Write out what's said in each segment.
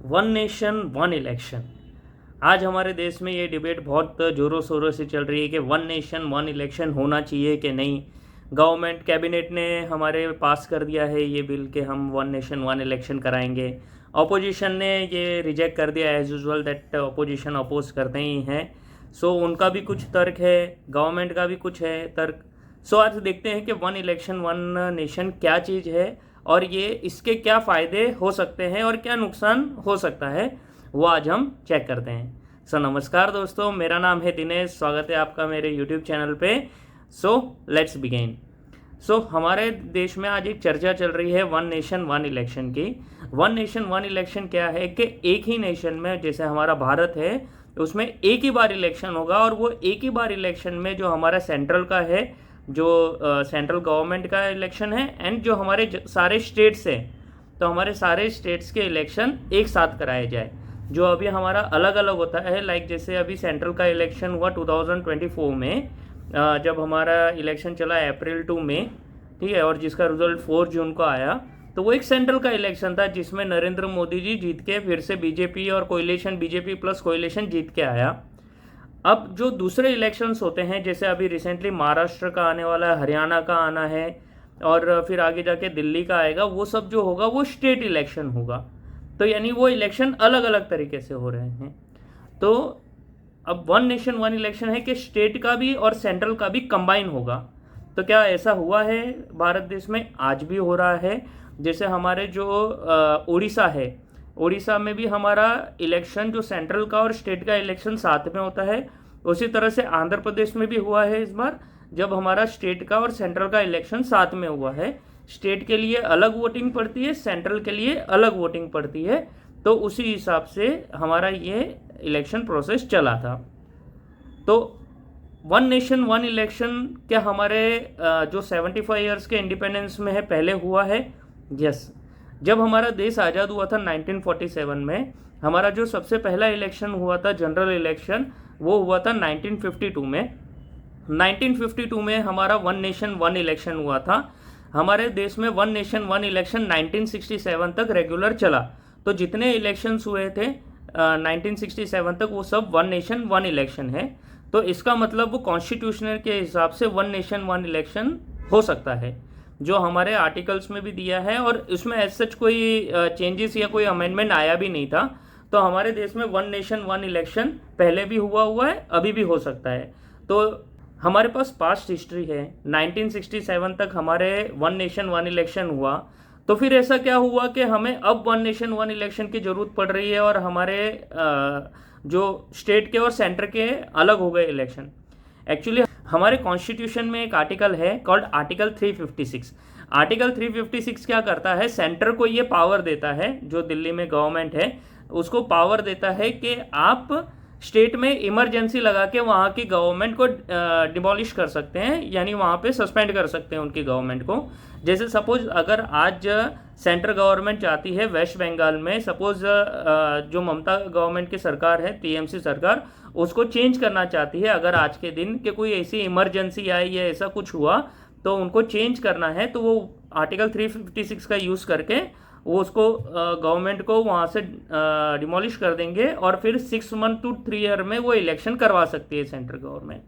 One nation one election. आज हमारे देश में ये डिबेट बहुत ज़ोरों शोरों से चल रही है कि वन नेशन वन इलेक्शन होना चाहिए कि नहीं। गवर्नमेंट कैबिनेट ने हमारे पास कर दिया है ये बिल कि हम वन नेशन वन इलेक्शन कराएंगे। अपोजिशन ने ये रिजेक्ट कर दिया as usual, that opposition oppose करते ही हैं। सो उनका भी कुछ तर्क है, गवर्नमेंट का भी कुछ है तर्क। सो आज देखते हैं कि वन इलेक्शन वन नेशन क्या चीज़ है और ये इसके क्या फ़ायदे हो सकते हैं और क्या नुकसान हो सकता है, वो आज हम चेक करते हैं। सो नमस्कार दोस्तों, मेरा नाम है दिनेश, स्वागत है आपका मेरे यूट्यूब चैनल पे। So let's begin. सो हमारे देश में आज एक चर्चा चल रही है वन नेशन वन इलेक्शन की। वन नेशन वन इलेक्शन क्या है कि एक ही नेशन में, जैसे हमारा भारत है, उसमें एक ही बार इलेक्शन होगा और वो एक ही बार इलेक्शन में जो हमारा सेंट्रल का है, जो सेंट्रल गवर्नमेंट का इलेक्शन है, एंड जो हमारे सारे स्टेट्स हैं, तो हमारे सारे स्टेट्स के इलेक्शन एक साथ कराए जाए। जो अभी हमारा अलग अलग होता है, लाइक जैसे अभी सेंट्रल का इलेक्शन हुआ 2024 में, जब हमारा इलेक्शन चला अप्रैल टू मई, ठीक है, और जिसका रिजल्ट 4 जून को आया, तो वो एक सेंट्रल का इलेक्शन था जिसमें नरेंद्र मोदी जी जीत के फिर से बीजेपी और कोयलेशन, बीजेपी प्लस कोयलेशन जीत के आया। अब जो दूसरे इलेक्शंस होते हैं, जैसे अभी रिसेंटली महाराष्ट्र का आने वाला है, हरियाणा का आना है और फिर आगे जाके दिल्ली का आएगा, वो सब जो होगा वो स्टेट इलेक्शन होगा। तो यानी वो इलेक्शन अलग अलग तरीके से हो रहे हैं। तो अब वन नेशन वन इलेक्शन है कि स्टेट का भी और सेंट्रल का भी कंबाइन होगा। तो क्या ऐसा हुआ है भारत देश में? आज भी हो रहा है। जैसे हमारे जो उड़ीसा है, उड़ीसा में भी हमारा इलेक्शन जो सेंट्रल का और स्टेट का इलेक्शन साथ में होता है। उसी तरह से आंध्र प्रदेश में भी हुआ है इस बार, जब हमारा स्टेट का और सेंट्रल का इलेक्शन साथ में हुआ है। स्टेट के लिए अलग वोटिंग पड़ती है, सेंट्रल के लिए अलग वोटिंग पड़ती है। तो उसी हिसाब से हमारा ये इलेक्शन प्रोसेस चला था। तो वन नेशन वन इलेक्शन क्या हमारे जो 75 ईयर्स के इंडिपेंडेंस में है पहले हुआ है? यस। जब हमारा देश आज़ाद हुआ था 1947 में, हमारा जो सबसे पहला इलेक्शन हुआ था, जनरल इलेक्शन, वो हुआ था 1952 में। 1952 में हमारा वन नेशन वन इलेक्शन हुआ था। हमारे देश में वन नेशन वन इलेक्शन 1967 तक रेगुलर चला। तो जितने इलेक्शंस हुए थे 1967 तक, वो सब वन नेशन वन इलेक्शन है। तो इसका मतलब वो कॉन्स्टिट्यूशन के हिसाब से वन नेशन वन इलेक्शन हो सकता है, जो हमारे आर्टिकल्स में भी दिया है, और इसमें एज सच कोई चेंजेस या कोई अमेंडमेंट आया भी नहीं था। तो हमारे देश में वन नेशन वन इलेक्शन पहले भी हुआ है, अभी भी हो सकता है। तो हमारे पास पास्ट हिस्ट्री है। 1967 तक हमारे वन नेशन वन इलेक्शन हुआ। तो फिर ऐसा क्या हुआ कि हमें अब वन नेशन वन इलेक्शन की ज़रूरत पड़ रही है और हमारे जो स्टेट के और सेंटर के अलग हो गए इलेक्शन। एक्चुअली हमारे कॉन्स्टिट्यूशन में एक आर्टिकल है कॉल्ड आर्टिकल 356। आर्टिकल 356 क्या करता है? सेंटर को ये पावर देता है, जो दिल्ली में गवर्नमेंट है उसको पावर देता है कि आप स्टेट में इमरजेंसी लगा के वहाँ की गवर्नमेंट को डिमोलिश कर सकते हैं, यानी वहाँ पे सस्पेंड कर सकते हैं उनकी गवर्नमेंट को। जैसे सपोज अगर आज सेंट्रल गवर्नमेंट चाहती है वेस्ट बंगाल में, सपोज जो ममता गवर्नमेंट की सरकार है, टीएमसी सरकार, उसको चेंज करना चाहती है, अगर आज के दिन कि कोई ऐसी इमरजेंसी आई या ऐसा कुछ हुआ तो उनको चेंज करना है, तो वो आर्टिकल 356 का यूज़ करके वो उसको गवर्नमेंट को वहाँ से डिमोलिश कर देंगे और फिर 6 मंथ टू 3 ईयर में वो इलेक्शन करवा सकती है सेंट्रल गवर्नमेंट।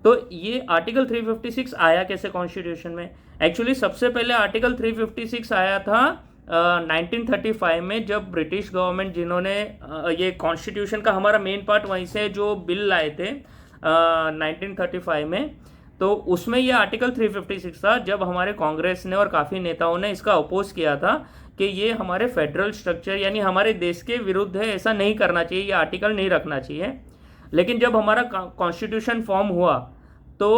तो ये आर्टिकल 356 आया कैसे कॉन्स्टिट्यूशन में? एक्चुअली सबसे पहले आर्टिकल 356 आया था 1935 में, जब ब्रिटिश गवर्नमेंट, जिन्होंने ये कॉन्स्टिट्यूशन का हमारा मेन पार्ट वहीं से जो बिल लाए थे 1935 में, तो उसमें ये आर्टिकल 356 था। जब हमारे कांग्रेस ने और काफ़ी नेताओं ने इसका अपोज किया था कि ये हमारे फेडरल स्ट्रक्चर यानी हमारे देश के विरुद्ध है, ऐसा नहीं करना चाहिए, ये आर्टिकल नहीं रखना चाहिए। लेकिन जब हमारा कॉन्स्टिट्यूशन फॉर्म हुआ तो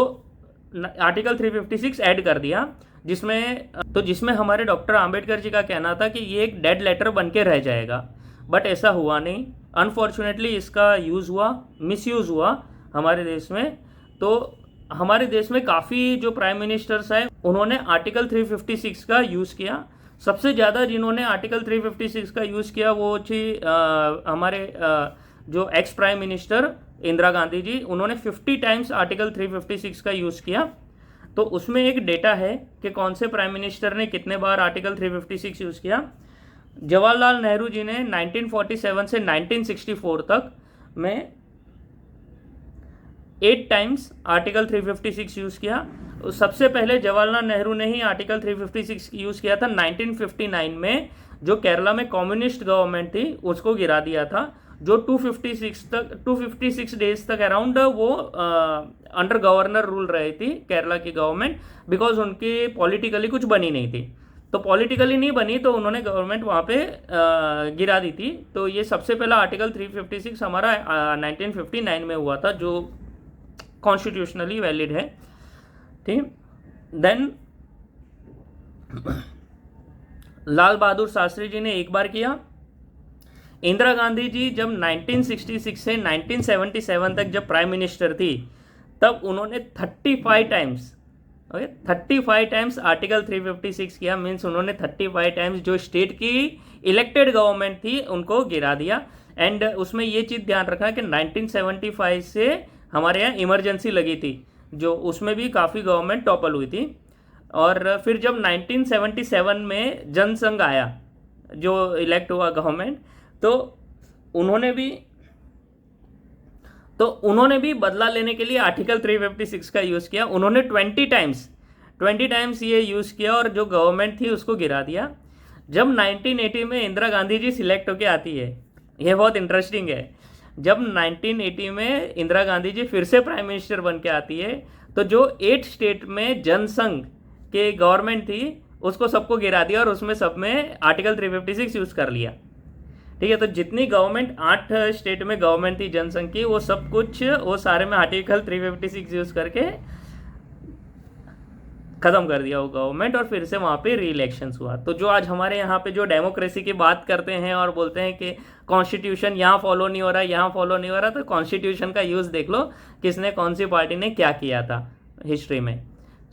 आर्टिकल 356 ऐड कर दिया, जिसमें हमारे डॉक्टर आम्बेडकर जी का कहना था कि ये एक डेड लेटर बन के रह जाएगा। बट ऐसा हुआ नहीं। अनफॉर्चुनेटली इसका यूज़ हुआ, मिसयूज़ हुआ हमारे देश में। तो हमारे देश में काफ़ी जो प्राइम मिनिस्टर्स हैं उन्होंने आर्टिकल 356 का यूज़ किया। सबसे ज़्यादा जिन्होंने आर्टिकल 356 का यूज़ किया वो थी हमारे जो ex prime minister Indira Gandhi ji. उन्होंने 50 टाइम्स आर्टिकल 356 का यूज़ किया। तो उसमें एक डेटा है कि कौन से प्राइम मिनिस्टर ने कितने बार आर्टिकल 356 यूज़ किया। जवाहरलाल नेहरू जी ने 1947 से 1964 तक में 8 टाइम्स आर्टिकल 356 यूज़ किया। सबसे पहले जवाहरलाल नेहरू ने ही आर्टिकल 356 यूज़ किया था 1959 में, जो केरला में कम्युनिस्ट गवर्नमेंट थी उसको गिरा दिया था, जो 256 डेज तक अराउंड वो अंडर गवर्नर रूल रही थी केरला की गवर्नमेंट, बिकॉज उनकी पॉलिटिकली कुछ बनी नहीं थी। तो पॉलिटिकली नहीं बनी तो उन्होंने गवर्नमेंट वहाँ पे गिरा दी थी। तो ये सबसे पहला आर्टिकल 356 हमारा 1959 में हुआ था, जो कॉन्स्टिट्यूशनली वैलिड है। ठीक, देन लाल बहादुर शास्त्री जी ने एक बार किया। इंदिरा गांधी जी जब 1966 से 1977 तक जब प्राइम मिनिस्टर थी, तब उन्होंने 35 टाइम्स 35 टाइम्स आर्टिकल 356 किया। मीन्स उन्होंने 35 टाइम्स जो स्टेट की इलेक्टेड गवर्नमेंट थी उनको गिरा दिया। एंड उसमें ये चीज़ ध्यान रखना कि 1975 से हमारे यहाँ इमरजेंसी लगी थी, जो उसमें भी काफ़ी गवर्नमेंट टॉपल हुई थी। और फिर जब 1977 में जनसंघ आया, जो इलेक्ट हुआ गवर्नमेंट, तो उन्होंने भी बदला लेने के लिए आर्टिकल 356 का यूज़ किया। उन्होंने 20 टाइम्स ये यूज़ किया और जो गवर्नमेंट थी उसको गिरा दिया। जब 1980 में इंदिरा गांधी जी सिलेक्ट होके आती है, ये बहुत इंटरेस्टिंग है, जब 1980 में इंदिरा गांधी जी फिर से प्राइम मिनिस्टर बन के आती है, तो जो 8 स्टेट में जनसंघ के गवर्नमेंट थी उसको सबको गिरा दिया और उसमें सब में आर्टिकल 356 यूज़ कर लिया। ठीक है, तो जितनी गवर्नमेंट 8 स्टेट में गवर्नमेंट थी जनसंघ की, वो सब कुछ वो सारे में आर्टिकल 356 यूज़ करके ख़त्म कर दिया वो गवर्नमेंट, और फिर से वहाँ पे री इलेक्शंस हुआ। तो जो आज हमारे यहाँ पे जो डेमोक्रेसी की बात करते हैं और बोलते हैं कि कॉन्स्टिट्यूशन यहाँ फॉलो नहीं हो रहा, यहाँ फॉलो नहीं हो रहा, तो कॉन्स्टिट्यूशन का यूज़ देख लो, किसने कौन सी पार्टी ने क्या किया था हिस्ट्री में।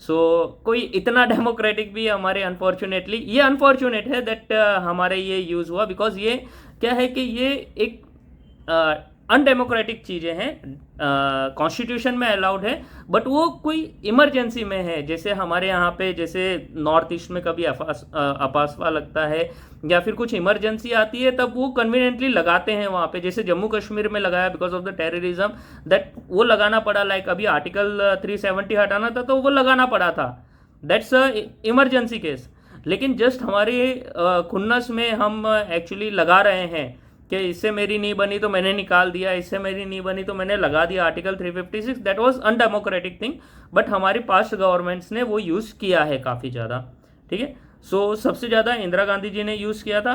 कोई इतना डेमोक्रेटिक भी हमारे अनफॉर्चुनेटली, ये अनफॉर्चुनेट है दैट हमारे ये यूज़ हुआ, बिकॉज ये क्या है कि ये एक अनडेमोक्रेटिक चीज़ें हैं, कॉन्स्टिट्यूशन में अलाउड है, बट वो कोई इमरजेंसी में है। जैसे हमारे यहाँ पे जैसे नॉर्थ ईस्ट में कभी अपासवा लगता है या फिर कुछ इमरजेंसी आती है, तब वो कन्वीनियंटली लगाते हैं वहाँ पे। जैसे जम्मू कश्मीर में लगाया because of the terrorism, that वो लगाना पड़ा। लाइक अभी आर्टिकल 370 हटाना था तो वो लगाना पड़ा था, दैट्स अ इमरजेंसी केस। लेकिन जस्ट हमारे खुन्नस में हम एक्चुअली लगा रहे हैं कि इससे मेरी नहीं बनी तो मैंने निकाल दिया, इससे मेरी नहीं बनी तो मैंने लगा दिया article 356। That was undemocratic thing, but हमारी पास्ट गवर्नमेंट्स ने वो यूज़ किया है काफ़ी ज़्यादा। ठीक है, सबसे ज़्यादा इंदिरा गांधी जी ने यूज़ किया था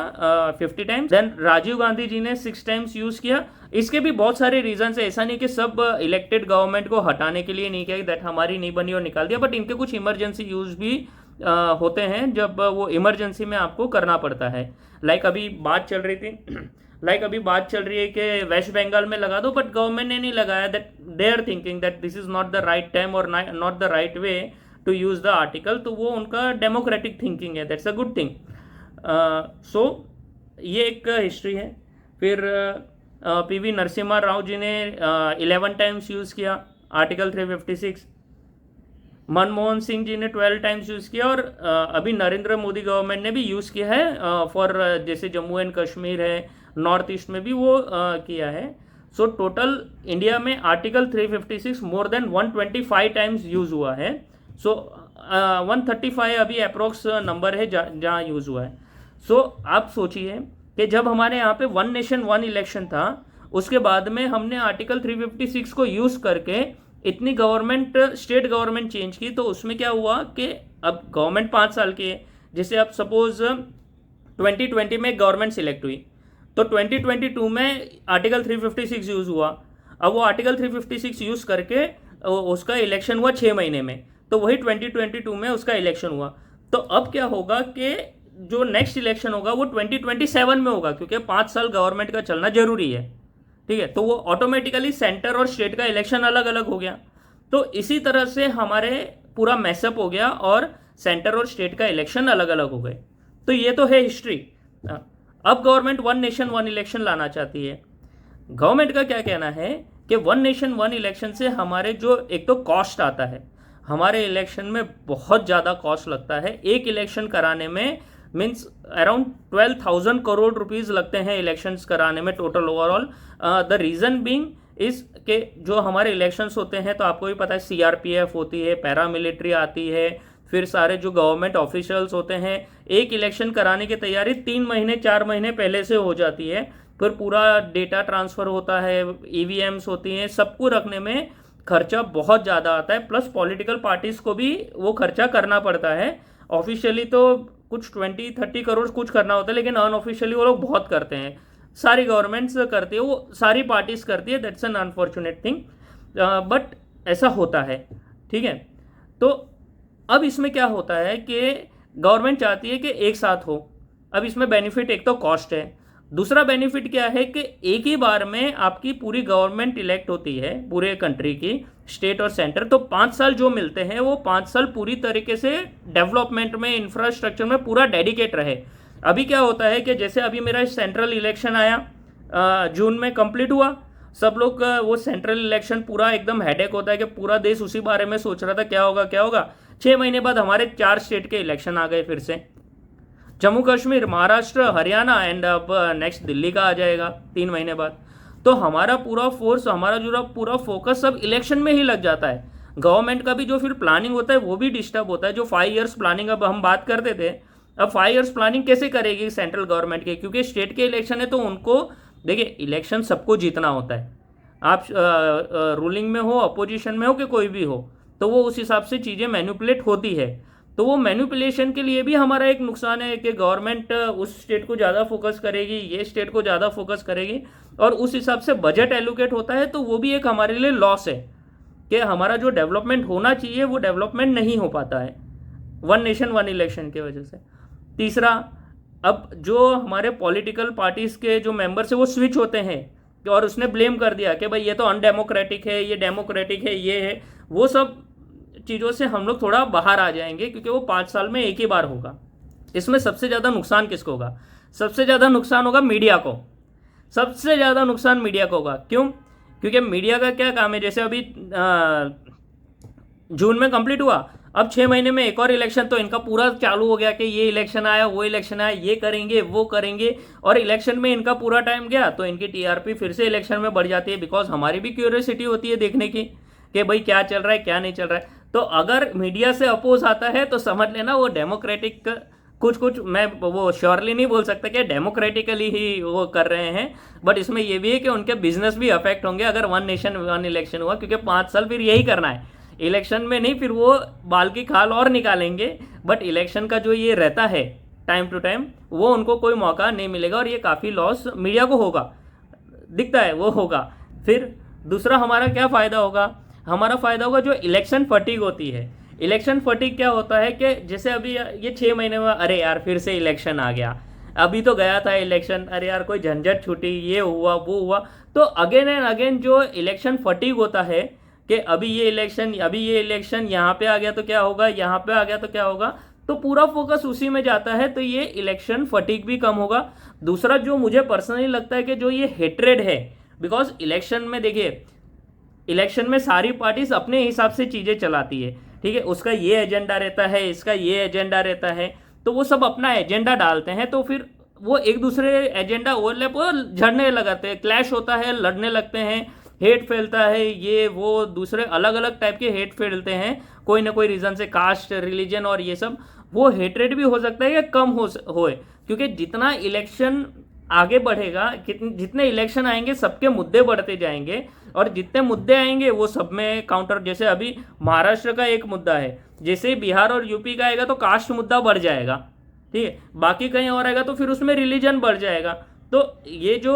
50 टाइम्स, देन राजीव गांधी जी ने 6 टाइम्स यूज़ किया। इसके भी बहुत सारे रीजंस है, ऐसा नहीं कि सब इलेक्टेड गवर्नमेंट को हटाने के लिए नहीं किया, दैट हमारी नहीं बनी और निकाल दिया, बट इनके कुछ इमरजेंसी यूज़ भी होते हैं जब वो इमरजेंसी में आपको करना पड़ता है। लाइक अभी बात चल रही है कि वेस्ट बंगाल में लगा दो, बट गवर्नमेंट ने नहीं लगाया, that they are thinking that this is not the right time और not the right way to use the article. तो वो उनका डेमोक्रेटिक थिंकिंग है, दैट्स अ गुड थिंग। ये एक हिस्ट्री है। फिर पीवी नरसिम्हा राव जी ने 11 टाइम्स यूज़ किया आर्टिकल 356। मनमोहन सिंह जी ने 12 टाइम्स यूज़ किया, और अभी नरेंद्र मोदी गवर्नमेंट ने भी यूज़ किया है फॉर जैसे जम्मू एंड कश्मीर है, नॉर्थ ईस्ट में भी वो किया है। टोटल इंडिया में article 356 more than 125 times use हुआ है। 135 अभी अप्रोक्स नंबर है जहाँ यूज़ हुआ है। आप सोचिए कि जब हमारे यहाँ पे 1 नेशन 1 इलेक्शन था, उसके बाद में हमने आर्टिकल 356 को यूज़ करके इतनी स्टेट गवर्नमेंट चेंज की। तो उसमें क्या हुआ कि अब गवर्नमेंट 5 साल की है। जैसे अब सपोज 2020 में गवर्नमेंट सिलेक्ट हुई, तो 2022 में आर्टिकल 356 यूज़ हुआ। अब वो आर्टिकल 356 यूज़ करके उसका इलेक्शन हुआ 6 महीने में, तो वही 2022 में उसका इलेक्शन हुआ। तो अब क्या होगा कि जो नेक्स्ट इलेक्शन होगा वो 2027 में होगा, क्योंकि 5 साल गवर्नमेंट का चलना जरूरी है। ठीक है, तो वो ऑटोमेटिकली सेंटर और स्टेट का इलेक्शन अलग अलग हो गया। तो इसी तरह से हमारे पूरा मैसअप हो गया और सेंटर और स्टेट का इलेक्शन अलग अलग हो गए। तो ये तो है हिस्ट्री। अब गवर्नमेंट 1 नेशन 1 इलेक्शन लाना चाहती है। गवर्नमेंट का क्या कहना है कि 1 नेशन 1 इलेक्शन से हमारे जो एक तो कॉस्ट आता है, हमारे इलेक्शन में बहुत ज़्यादा कॉस्ट लगता है। एक इलेक्शन कराने में मीन्स अराउंड 12,000 करोड़ रुपीज़ लगते हैं इलेक्शंस कराने में total overall. The reason being इस के जो हमारे इलेक्शंस होते हैं तो आपको भी पता है सीआरपीएफ होती है, पैरामिलिट्री आती है, फिर सारे जो गवर्नमेंट ऑफिशियल्स होते हैं, एक इलेक्शन कराने की तैयारी 3 महीने 4 महीने पहले से हो जाती है। फिर पूरा डेटा ट्रांसफ़र होता है, ईवीएम्स होती हैं, सबको रखने में खर्चा बहुत ज़्यादा आता है, प्लस पॉलिटिकल पार्टीज़ को भी वो खर्चा करना पड़ता है। ऑफिशियली तो कुछ 20-30 करोड़ कुछ करना होता है, लेकिन अनऑफिशियली वो लोग बहुत करते हैं। सारी गवर्नमेंट्स करती है, वो सारी पार्टीज़ करती है, that's an unfortunate thing, but ऐसा होता है। ठीक है, तो अब इसमें क्या होता है कि गवर्नमेंट चाहती है कि एक साथ हो। अब इसमें बेनिफिट एक तो कॉस्ट है, दूसरा बेनिफिट क्या है कि एक ही बार में आपकी पूरी गवर्नमेंट इलेक्ट होती है पूरे कंट्री की, स्टेट और सेंटर, तो 5 साल जो मिलते हैं वो 5 साल पूरी तरीके से डेवलपमेंट में, इंफ्रास्ट्रक्चर में पूरा डेडिकेट रहे। अभी क्या होता है कि जैसे अभी मेरा सेंट्रल इलेक्शन आया, जून में कंप्लीट हुआ, सब लोग वो सेंट्रल इलेक्शन पूरा एकदम हेडेक होता है कि पूरा देश उसी बारे में सोच रहा था क्या होगा क्या होगा। 6 महीने बाद हमारे 4 स्टेट के इलेक्शन आ गए, फिर से जम्मू कश्मीर, महाराष्ट्र, हरियाणा एंड अब नेक्स्ट दिल्ली का आ जाएगा 3 महीने बाद। तो हमारा पूरा फोर्स, हमारा जो पूरा फोकस सब इलेक्शन में ही लग जाता है। गवर्नमेंट का भी जो फिर प्लानिंग होता है वो भी डिस्टर्ब होता है। जो 5 ईयर्स प्लानिंग अब हम बात करते थे, अब 5 ईयर्स प्लानिंग कैसे करेगी सेंट्रल गवर्नमेंट के, क्योंकि स्टेट के इलेक्शन है तो उनको देखिए इलेक्शन सबको जीतना होता है। आप रूलिंग में हो, अपोजिशन में हो कि कोई भी हो, तो वो उस हिसाब से चीज़ें मैनिपुलेट होती है। तो वो मैनिपुलेशन के लिए भी हमारा एक नुकसान है कि गवर्नमेंट उस स्टेट को ज़्यादा फोकस करेगी, ये स्टेट को ज़्यादा फोकस करेगी, और उस हिसाब से बजट एलोकेट होता है, तो वो भी एक हमारे लिए लॉस है कि हमारा जो डेवलपमेंट होना चाहिए वो डेवलपमेंट नहीं हो पाता है वन नेशन वन इलेक्शन की वजह से। तीसरा, अब जो हमारे पॉलिटिकल पार्टीज़ के जो मेंबर्स है वो स्विच होते हैं और उसने ब्लेम कर दिया कि भाई ये तो अनडेमोक्रेटिक है, ये डेमोक्रेटिक है, ये है, वो सब चीज़ों से हम लोग थोड़ा बाहर आ जाएंगे, क्योंकि वो 5 साल में एक ही बार होगा। इसमें सबसे ज़्यादा नुकसान किसको होगा? सबसे ज़्यादा नुकसान होगा मीडिया को, सबसे ज़्यादा नुकसान मीडिया को होगा। क्यों? क्योंकि मीडिया का क्या काम है, जैसे अभी जून में कंप्लीट हुआ, अब 6 महीने में एक और इलेक्शन, तो इनका पूरा चालू हो गया कि ये इलेक्शन आया, वो इलेक्शन आया, ये करेंगे वो करेंगे, और इलेक्शन में इनका पूरा टाइम गया तो इनकी टीआरपी फिर से इलेक्शन में बढ़ जाती है। बिकॉज हमारी भी क्यूरियोसिटी होती है देखने की कि भाई क्या चल रहा है क्या नहीं चल रहा है। तो अगर मीडिया से अपोज आता है तो समझ लेना वो डेमोक्रेटिक कुछ मैं वो श्योरली नहीं बोल सकता कि डेमोक्रेटिकली ही वो कर रहे हैं, बट इसमें ये भी है कि उनके बिजनेस भी अफेक्ट होंगे अगर वन नेशन वन इलेक्शन हुआ, क्योंकि 5 साल फिर यही करना है, इलेक्शन में नहीं, फिर वो बाल की खाल और निकालेंगे। बट इलेक्शन का जो ये रहता है टाइम टू टाइम, वो उनको कोई मौका नहीं मिलेगा, और ये काफ़ी लॉस मीडिया को होगा, दिखता है वो होगा। फिर दूसरा हमारा क्या फ़ायदा होगा? हमारा फ़ायदा होगा जो इलेक्शन फटीग होती है। इलेक्शन फटीग क्या होता है कि जैसे अभी ये 6 महीने में, अरे यार फिर से इलेक्शन आ गया, अभी तो गया था इलेक्शन, अरे यार कोई झंझट छूटी, ये हुआ वो हुआ, तो अगेन एंड अगेन जो इलेक्शन फटीग होता है कि अभी ये इलेक्शन यहाँ पे आ गया तो क्या होगा, यहाँ पे आ गया तो क्या होगा, तो पूरा फोकस उसी में जाता है, तो ये इलेक्शन फटीग भी कम होगा। दूसरा जो मुझे पर्सनली लगता है कि जो ये हेट्रेड है, बिकॉज इलेक्शन में देखिए, इलेक्शन में सारी पार्टीज अपने हिसाब से चीज़ें चलाती है, ठीक है, उसका ये एजेंडा रहता है, इसका ये एजेंडा रहता है, तो वो सब अपना एजेंडा डालते हैं, तो फिर वो एक दूसरे एजेंडा ओवरलैप झड़ने लगाते हैं, क्लैश होता है, लड़ने लगते हैं, हेट फैलता है, ये वो दूसरे अलग अलग टाइप के हेट फैलते हैं कोई ना कोई रीज़न से, कास्ट, रिलीजन और ये सब। वो हेट्रेड भी हो सकता है या कम होए, क्योंकि जितना इलेक्शन आगे बढ़ेगा, जितने इलेक्शन आएंगे सबके मुद्दे बढ़ते जाएंगे, और जितने मुद्दे आएंगे वो सब में काउंटर, जैसे अभी महाराष्ट्र का एक मुद्दा है, जैसे ही बिहार और यूपी का आएगा तो कास्ट मुद्दा बढ़ जाएगा, ठीक है, बाकी कहीं और आएगा तो फिर उसमें रिलीजन बढ़ जाएगा। तो ये जो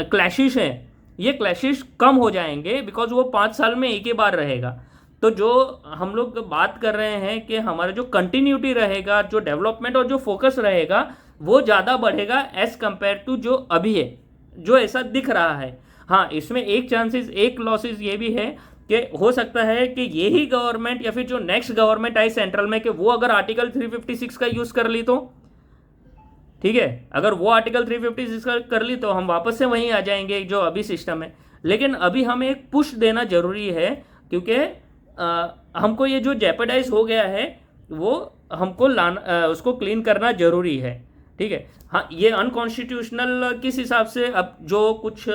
क्लैशिश हैं, ये क्लैशिश कम हो जाएंगे, बिकॉज वो 5 साल में एक ही बार रहेगा। तो जो हम लोग बात कर रहे हैं कि हमारा जो कंटिन्यूटी रहेगा, जो डेवलपमेंट और जो फोकस रहेगा, वो ज़्यादा बढ़ेगा एज कंपेयर टू जो अभी है, जो ऐसा दिख रहा है। हाँ, इसमें एक चांसेस, एक लॉसेस ये भी है कि हो सकता है कि यही गवर्नमेंट या फिर जो नेक्स्ट गवर्नमेंट आई सेंट्रल में, कि वो अगर आर्टिकल 356 का यूज़ कर ली तो ठीक है, अगर वो आर्टिकल 356 का कर ली तो हम वापस से वहीं आ जाएंगे जो अभी सिस्टम है। लेकिन अभी हमें एक पुश देना जरूरी है, क्योंकि हमको ये जो जेपरडाइज हो गया है वो हमको लाना उसको क्लीन करना जरूरी है, ठीक है। हाँ, ये अनकॉन्स्टिट्यूशनल किस हिसाब से, अब जो कुछ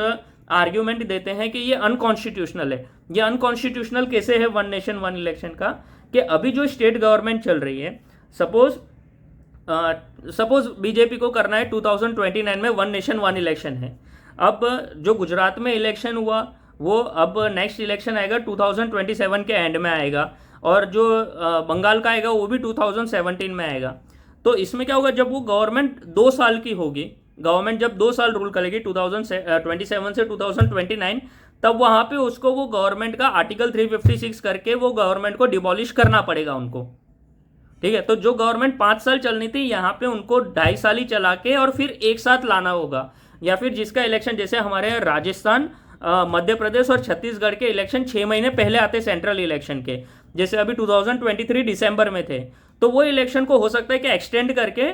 आर्ग्यूमेंट देते हैं कि ये अनकॉन्स्टिट्यूशनल है, ये अनकॉन्स्टिट्यूशनल कैसे है वन नेशन वन इलेक्शन का, कि अभी जो स्टेट गवर्नमेंट चल रही है, सपोज बीजेपी को करना है 2029 में वन नेशन वन इलेक्शन है। अब जो गुजरात में इलेक्शन हुआ वो अब नेक्स्ट इलेक्शन आएगा 2027 के एंड में आएगा, और जो बंगाल का आएगा वो भी 2017 में आएगा। तो इसमें क्या होगा, जब वो गवर्नमेंट 2 साल की होगी, गवर्नमेंट जब 2 साल रूल करेगी 2027 से 2029, तब वहां पे उसको वो गवर्नमेंट का आर्टिकल 356 करके वो गवर्नमेंट को डिमोलिश करना पड़ेगा उनको, ठीक है। तो जो गवर्नमेंट 5 साल चलनी थी, यहाँ पे उनको 2.5 साल ही चला के और फिर एक साथ लाना होगा, या फिर जिसका इलेक्शन, जैसे हमारे राजस्थान, मध्य प्रदेश और छत्तीसगढ़ के इलेक्शन 6 महीने पहले आते सेंट्रल इलेक्शन के, जैसे अभी 2023 दिसंबर में थे, तो वो इलेक्शन को हो सकता है कि एक्सटेंड करके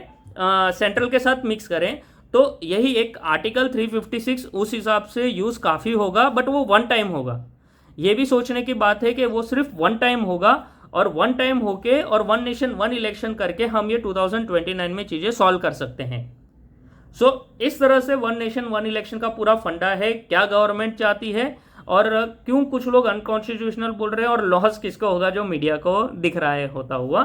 सेंट्रल के साथ मिक्स करें। तो यही एक आर्टिकल 356 उस हिसाब से यूज़ काफ़ी होगा, बट वो वन टाइम होगा। ये भी सोचने की बात है कि वो सिर्फ वन टाइम होगा, और वन टाइम होके और वन नेशन वन इलेक्शन करके हम ये 2029 में चीज़ें सॉल्व कर सकते हैं। सो इस तरह से वन नेशन वन इलेक्शन का पूरा फंडा है, क्या गवर्नमेंट चाहती है और क्यों कुछ लोग अनकॉन्स्टिट्यूशनल बोल रहे हैं, और लॉस किसका होगा जो मीडिया को दिख रहा है होता हुआ,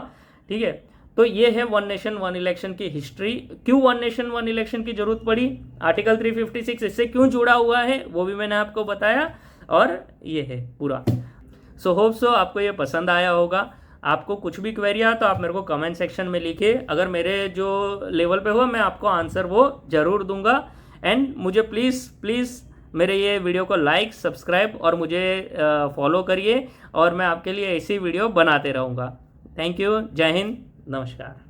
ठीक है। तो ये है वन नेशन वन इलेक्शन की हिस्ट्री, क्यों वन नेशन वन इलेक्शन की जरूरत पड़ी, आर्टिकल 356 इससे क्यों जुड़ा हुआ है वो भी मैंने आपको बताया, और ये है पूरा। सो होप सो आपको ये पसंद आया होगा। आपको कुछ भी क्वेरी आ तो आप मेरे को कमेंट सेक्शन में लिखिए, अगर मेरे जो लेवल पे हुआ मैं आपको आंसर वो ज़रूर दूंगा। एंड मुझे प्लीज़ मेरे ये वीडियो को लाइक, सब्सक्राइब और मुझे फॉलो करिए, और मैं आपके लिए ऐसी वीडियो बनाते रहूँगा। थैंक यू, जय हिंद, नमस्कार।